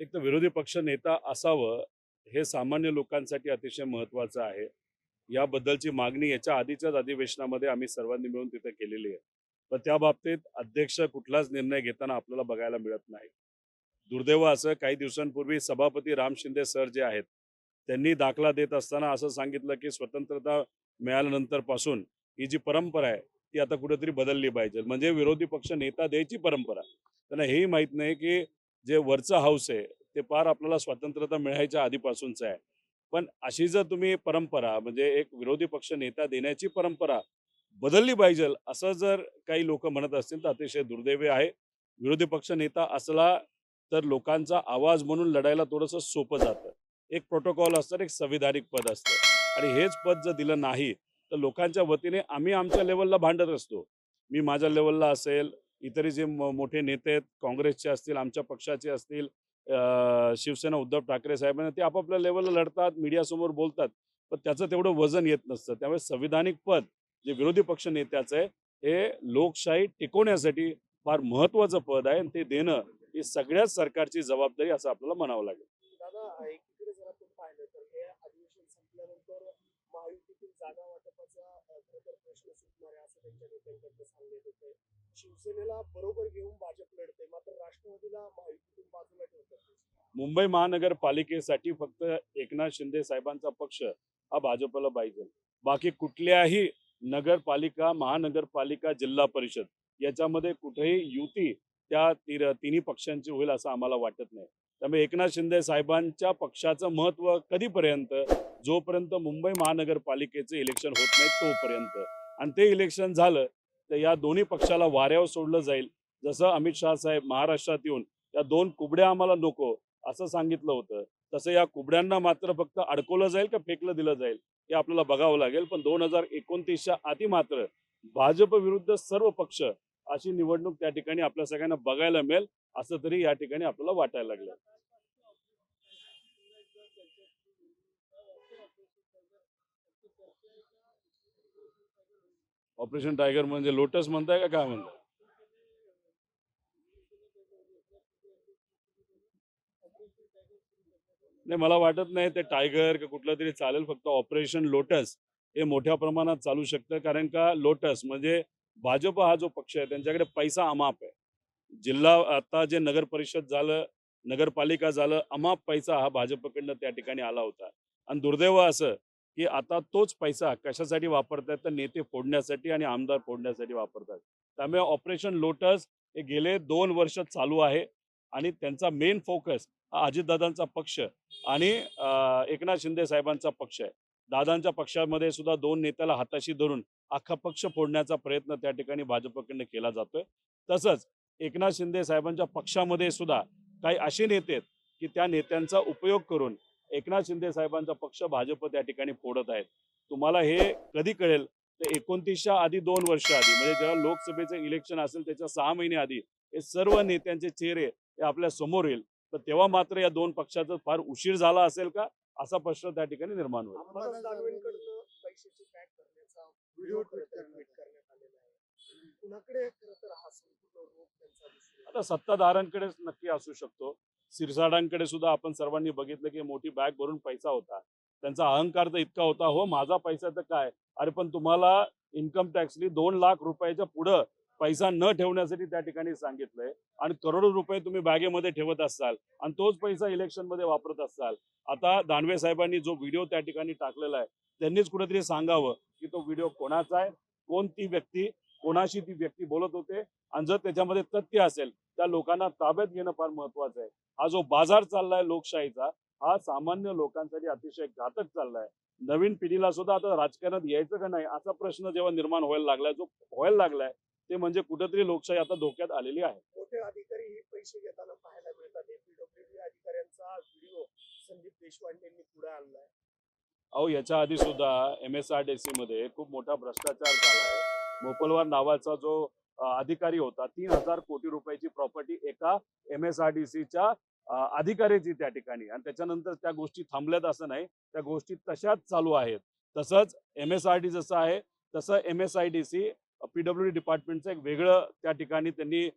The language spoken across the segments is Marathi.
एक तर विरोधी पक्ष नेता असावं हे सामान्य लोकांसाठी अतिशय महत्त्वाचं आहे. याबद्दलची मागणी याच्या आधीच्याच अधिवेशनामध्ये आम्ही सर्वांनी मिळून तिथे केलेली आहे. पण त्या बाबतीत अध्यक्ष कुठलाच निर्णय घेताना आपल्याला बघायला मिळत नाही. दुर्दैव असं काही दिवसांपूर्वी सभापती राम शिंदे सर जे आहेत, त्यांनी दाखला देत असताना असं सांगितलं, की स्वतंत्रता मिळाल्यानंतरपासून ही जी परंपरा आहे, ती आता कुठेतरी बदलली पाहिजे. म्हणजे विरोधी पक्ष नेता द्यायची परंपरा. त्यांना हेही माहीत नाही, की जे वरचं हाऊस आहे, ते पार आपल्याला स्वातंत्र्यता मिळायच्या आधीपासूनचं आहे. पण अशी जर तुम्ही परंपरा म्हणजे एक विरोधी पक्ष नेता देण्याची परंपरा बदलली पाहिजे, असं जर काही लोकं म्हणत असतील, तर अतिशय दुर्दैवी आहे. विरोधी पक्ष नेता असला तर लोकांचा आवाज म्हणून लढायला थोडंसं सोपं जातं. एक प्रोटोकॉल असतं, एक संविधानिक पद असतं आणि हेच पद जर दिलं नाही, तर लोकांच्या वतीने आम्ही आमच्या लेव्हलला भांडत असतो. मी माझ्या लेव्हलला असेल, इतर जे मोठे नेते आहेत, काँग्रेसचे असतील, आमच्या पक्षाचे असतील, शिवसेना उद्धव ठाकरे साहेबांना ते आपापल्या लेव्हलला लढतात, मीडियासमोर बोलतात. पण त्याचं तेवढं वजन येत नसतं. त्यामुळे संविधानिक पद जे विरोधी पक्ष नेत्याचं आहे, हे लोकशाही टिकवण्यासाठी फार महत्त्वाचं पद आहे आणि ते देणं ही सगळ्याच सरकारची जबाबदारी असं आपल्याला म्हणावं लागेल. दादा, एकीकडे जर आपण पाहिलं तर हे अधिवेशन संपल्यानंतर महायुतीतील जागा वाटपाचा खरं तर प्रश्न सुटणार आहे असं त्यांच्या नेत्यांकडनं सांगण्यात येतंय. शिवसेनेला बरोबर घेऊन भाजप लढते, मात्र राष्ट्रवादीला महायुतीतून बाजूला ठेवतात. मुंबई महानगरपालिकेसाठी फक्त एकनाथ शिंदे साहेबांचा पक्ष हा भाजपला पाहिजे. बाकी कुठल्याही नगरपालिका, महानगरपालिका, जिल्हा परिषद याच्यामध्ये कुठेही युती त्या तिन्ही पक्षांची होईल असं आम्हाला वाटत नाही. त्यामुळे एकनाथ शिंदे साहेबांच्या पक्षाचं महत्त्व कधीपर्यंत, जोपर्यंत मुंबई महानगरपालिकेचे इलेक्शन होत नाही तोपर्यंत. आणि ते इलेक्शन झालं तर या दोन्ही पक्षाला वाऱ्यावर सोडलं जाईल. जसं अमित शाह साहेब महाराष्ट्रात येऊन या 2 कुबड्या आम्हाला नको असं सांगितलं होतं. तसं या कुबड्यांना मात्र फक्त अडकवलं जाईल का फेकलं दिलं जाईल हे आपल्याला बघावं लागेल. पण 2029च्या आधी मात्र भाजप विरुद्ध सर्व पक्ष अशी निवडणूक त्या ठिकाणी आपल्या सगळ्यांना बघायला मिळेल असं तरी या ठिकाणी आपल्याला वाटायला लागलं. ऑपरेशन टायगर म्हणजे लोटस म्हणताय का काय म्हणताय? नाही, मला वाटत नाही ते टायगर की कुठलं तरी चालेल. फक्त ऑपरेशन लोटस हे मोठ्या प्रमाणात चालू शकतं. कारण का लोटस म्हणजे भाजप हा जो पक्ष आहे त्यांच्याकडे पैसा अमाप आहे. जिल्हा आता जे नगर परिषद झालं, नगरपालिका झालं, अमाप पैसा हा भाजपकडनं त्या ठिकाणी आला होता. आणि दुर्दैव असं, की आता तोच पैसा कशासाठी वापरतायत तर नेते फोडण्यासाठी आणि आमदार फोडण्यासाठी वापरतात. त्यामुळे ऑपरेशन लोटस हे गेले 2 वर्ष चालू आहे आणि त्यांचा मेन फोकस हा अजितदादांचा पक्ष आणि एकनाथ शिंदे साहेबांचा पक्ष आहे. दादांच्या पक्षामध्ये सुद्धा 2 नेत्याला हाताशी धरून अख्खा पक्ष फोडण्याचा प्रयत्न त्या ठिकाणी भाजपकडनं केला जातोय. तसंच एकनाथ शिंदे साहेबांच्या पक्षामध्ये सुद्धा काही असे नेते आहेत, की त्या नेत्यांचा उपयोग करून एकनाथ शिंदे साहेबांचा पक्ष भाजप त्या ठिकाणी फोडत आहेत. तुम्हाला हे कधी कळेल? तर 29च्या आधी 2 वर्ष आधी म्हणजे जेव्हा लोकसभेचं इलेक्शन असेल त्याच्या 6 महिने आधी हे सर्व नेत्यांचे चेहरे हे आपल्या समोर येईल. तर तेव्हा मात्र या 2 पक्षाचा फार उशीर झाला असेल का? असा प्रश्न त्या ठिकाणी निर्माण होईल. अंबादास दानवेंकडनं पैशाची बॅग भरण्याचा व्हिडिओ ट्विट करण्यात आलेला आहे. कुणाकडे खरं तर हा संपूर्ण रोग त्यांचा दिसतो? आता सत्ताधाऱ्यांकडेच नक्की असू शकतो. सिरसाडांकडे सुद्धा आपण सर्वांनी बघितलं की मोठी बॅग भरून पैसा होता. त्यांचा अहंकार तर इतका होता, हो माझा पैसा तर काय? अरे पण तुम्हाला इन्कम टॅक्सनी 2 लाख रुपयाच्या पुढं पैसा न ठेवण्यासाठी त्या ठिकाणी सांगितलंय आणि करोडो रुपये तुम्ही बॅगेमध्ये ठेवत असाल आणि तोच पैसा इलेक्शनमध्ये वापरत असाल. आता दानवे साहेबांनी जो व्हिडिओ त्या ठिकाणी टाकलेला आहे, त्यांनीच कुठेतरी सांगावं की तो व्हिडिओ कोणाचा आहे, कोण ती व्यक्ती, कोणाशी ती व्यक्ती बोलत होते आणि जर त्याच्यामध्ये तथ्य असेल त्या लोकांना ताब्यात घेणं फार महत्वाचं आहे. हा जो बाजार चाललाय लोकशाहीचा हा सामान्य लोकांसाठी अतिशय घातक चाललाय. नवीन पिढीला सुद्धा आता राजकारणात यायचं का नाही असा प्रश्न जेव्हा निर्माण व्हायला लागलाय ते म्हणजे कुठेतरी लोकशाही आता धोक्यात आलेली आहे. मोठे अधिकारी हे पैसे घेताना पाहायला मिळतात. पीडब्ल्यूडी अधिकाऱ्यांचा व्हिडिओ संदीप देशपांडेंनी पुढे आणलाय. अहो याच्या आधी सुद्धा MSRDC मध्ये खूप मोठा भ्रष्टाचार झाला आहे. मोपलवार नावाचा जो अधिकारी होता 3,000 कोटी रुपयाची प्रॉपर्टी एका MSRDCच्या अधिकाऱ्याची त्या ठिकाणी आणि त्याच्यानंतर त्या गोष्टी थांबल्यात असं नाही, त्या गोष्टी तशाच चालू आहेत. तसंच MSRD जसं आहे तसं MSIDC PWD डिपार्टमेंटचं एक वेगळं त्या ठिकाणी त्यांनी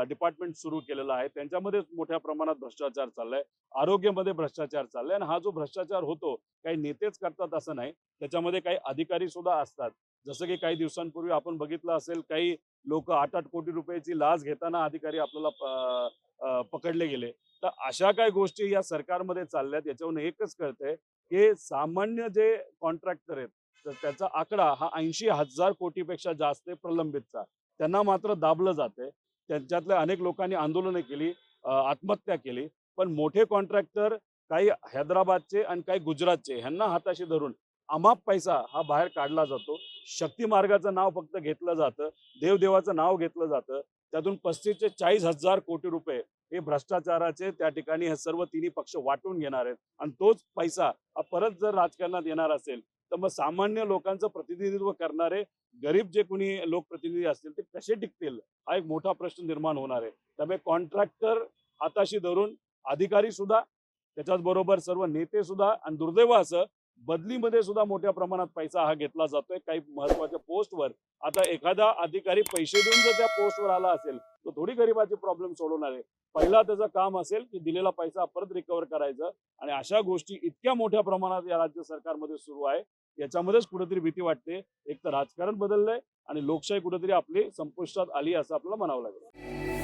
डिपार्टमेंट सुरू केलेलं आहे त्यांच्यामध्ये मोठ्या प्रमाणात भ्रष्टाचार चाललाय, आरोग्यामध्ये भ्ष्टाचार चाललाय आणि हा जो भ्रष्टाचार होतो काही नेतेच करतात असं नाही, त्याच्यामध्ये काही अधिकारी सुद्धा असतात. जसं की काही दिवसांपूर्वी आपण बघितलं असेल काही लोक 8-8 कोटी रुपयाची लाच घेताना अधिकारी आपल्याला पकडले गेले. तर अशा काही गोष्टी या सरकारमध्ये चालल्यात याच्यावरून एकच कळतंय की सामान्य जे कॉन्ट्रॅक्टर आहेत तर त्याचा आकडा हा 80,000 कोटीपेक्षा जास्त आहे प्रलंबितचा. त्यांना मात्र दाबलं जातंय. त्यांच्यातल्या अनेक लोकांनी आंदोलनं केली, आत्महत्या केली. पण मोठे कॉन्ट्रॅक्टर काही हैदराबादचे आणि काही गुजरातचे ह्यांना हाताशी धरून अमाप पैसा हा बाहेर काढला जातो. शक्ती मार्गाचं नाव फक्त घेतलं जातं, देवदेवाचं नाव घेतलं जातं. त्यातून 35 ते 40,000 कोटी रुपये हे भ्रष्टाचाराचे त्या ठिकाणी हे सर्व तिन्ही पक्ष वाटून घेणार आहेत आणि तोच पैसा हा परत जर राजकारणात येणार असेल तर मग सामान्य लोकांचं प्रतिनिधित्व करणारे गरीब जे कोणी लोकप्रतिनिधी असतील ते कसे टिकतील हा एक मोठा प्रश्न निर्माण होणार आहे. त्यामुळे कॉन्ट्रॅक्टर हाताशी धरून अधिकारी सुद्धा त्याच्याच बरोबर सर्व नेते सुद्धा आणि दुर्दैव असं बदलीमध्ये सुद्धा मोठ्या प्रमाणात पैसा हा घेतला जातोय काही महत्वाच्या पोस्टवर. आता एखादा अधिकारी पैसे देऊन जर त्या पोस्टवर आला असेल तर थोडी गरिबाची प्रॉब्लेम सोडवणार आहे. पहिला त्याचं काम असेल की दिलेला पैसा परत रिकव्हर करायचं आणि अशा गोष्टी इतक्या मोठ्या प्रमाणात या राज्य सरकारमध्ये सुरू आहे याच्यामध्येच कुठेतरी भीती वाटते. एक तर राजकारण बदललंय आणि लोकशाही कुठेतरी आपली संपुष्टात आली असं आपल्याला म्हणावं लागेल.